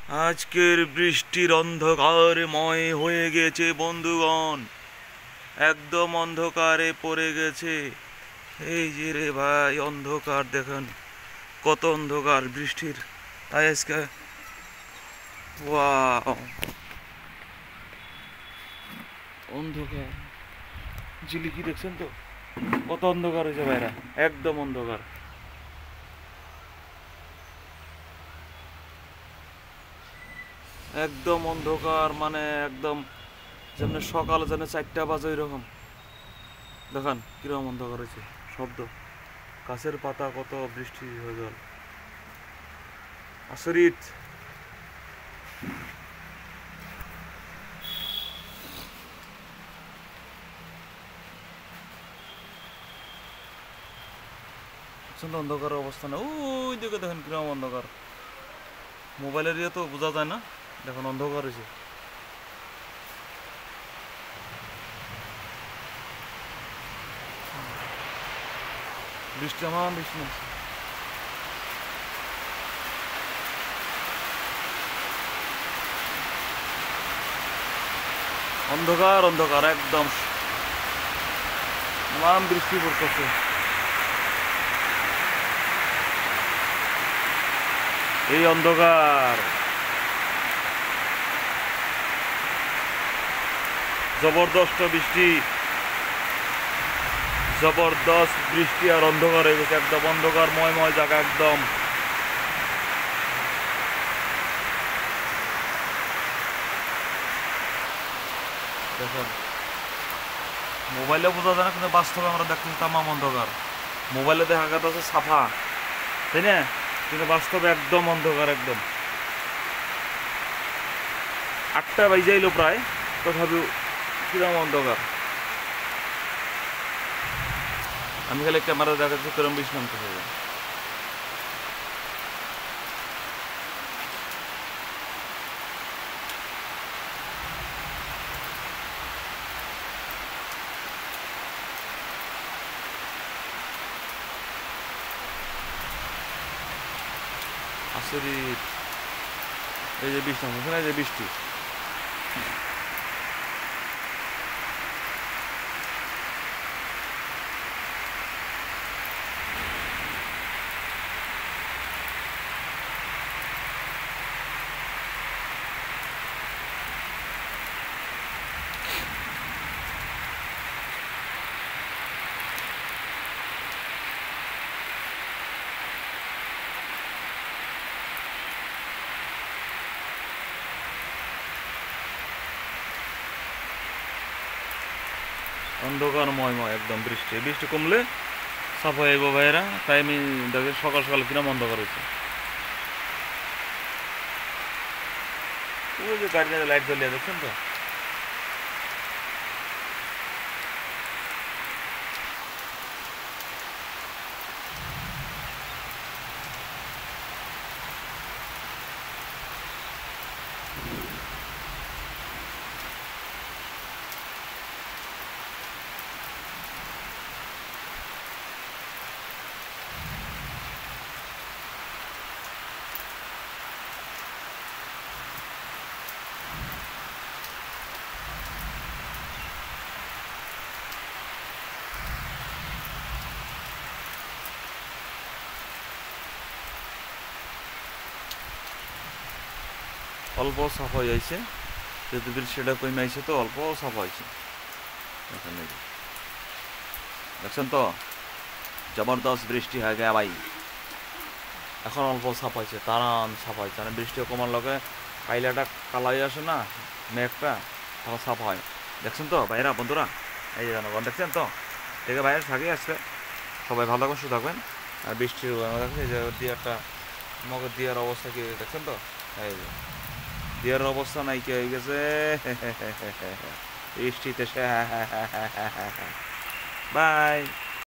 আজকের বৃষ্টির অন্ধকারময় হয়ে গেছে বন্ধুগণ, একদম অন্ধকারে পড়ে গেছে। এই যে রে ভাই, অন্ধকার দেখেন, কত অন্ধকার বৃষ্টির। তাই আজকে ওয়াও, অন্ধকার ঝিলিকি দেখছেন তো, কত অন্ধকার হয়েছে ভাইরা, একদম অন্ধকার। একদম অন্ধকার মানে একদম যেন সকাল যেন 4টা বাজে এরকম। দেখান কিরকম অন্ধকার হয়েছে, শব্দ গাছের পাতা কত বৃষ্টি হয়ে গেল, আচরিত। অন্ধকার অবস্থা না, ওই দিকে দেখেন কিরকম অন্ধকার। মোবাইলের ইয়ে তো বোঝা যায় না, দেখুন অন্ধকার হয়েছে। বৃষ্টি আমার বৃষ্টি না, অন্ধকার অন্ধকার একদম নাম বৃষ্টি পড়তেছে। এই অন্ধকার জবরদস্ত বৃষ্টি, জবরদস্ত বৃষ্টি আর অন্ধকার হয়ে গেছে, একদম অন্ধকার ময় জায়গা একদম। দেখুন মোবাইলে বোঝা যায় না, কিন্তু বাস্তবে আমরা দেখতেছি তামাম অন্ধকার। মোবাইলে দেখা গেছে সাফা, তাই না? কিন্তু বাস্তবে একদম অন্ধকার একদম। 8টা বাজে এলো প্রায়, তথাপিও কিরম অন্ধকার। আমি খালি ক্যামেরা দেখাচ্ছি কিরম বৃষ্টি নামতেছে। আচরিত, এই যে বৃষ্টি নামতেছে না, এই যে বৃষ্টি। অন্ধকারময় একদম বৃষ্টি, বৃষ্টি কমলে সাফা হইব ভাইয়েরা। তাই আমি দেখে সকাল সকাল কিরম অন্ধকার হয়েছে। ওই যে গাড়ি লাইট জ্বলিয়ে দেখছেন তো। অল্প সাফা হয়েছে, যেহেতু বৃষ্টিটা কমে আইছে তো অল্প সাফা হয়েছে। দেখছেন তো, জবরদস্ত বৃষ্টি হয়ে গেছে ভাই। এখন অল্প সাফা হয়েছে, তারান সাফা হয়েছে, মানে বৃষ্টি কমার লগে পাইলাটা কালা হয়ে আসে না মেঘটা, তখন সাফা হয়। দেখছেন তো ভাইরা বন্ধুরা, এই যে জনগণ দেখছেন তো। ঠিক আছে ভাইয়ের থাকি আজকে, সবাই ভালো থাকবেন, সুস্থ থাকবেন। আর বৃষ্টির দেখছেন এই যে দিয়ারটা, মগের দিয়ার অবস্থা কি দেখছেন তো, এই যে দিয়ার অবস্থা নাই কি হয়ে গেছে বৃষ্টিতে। বাই।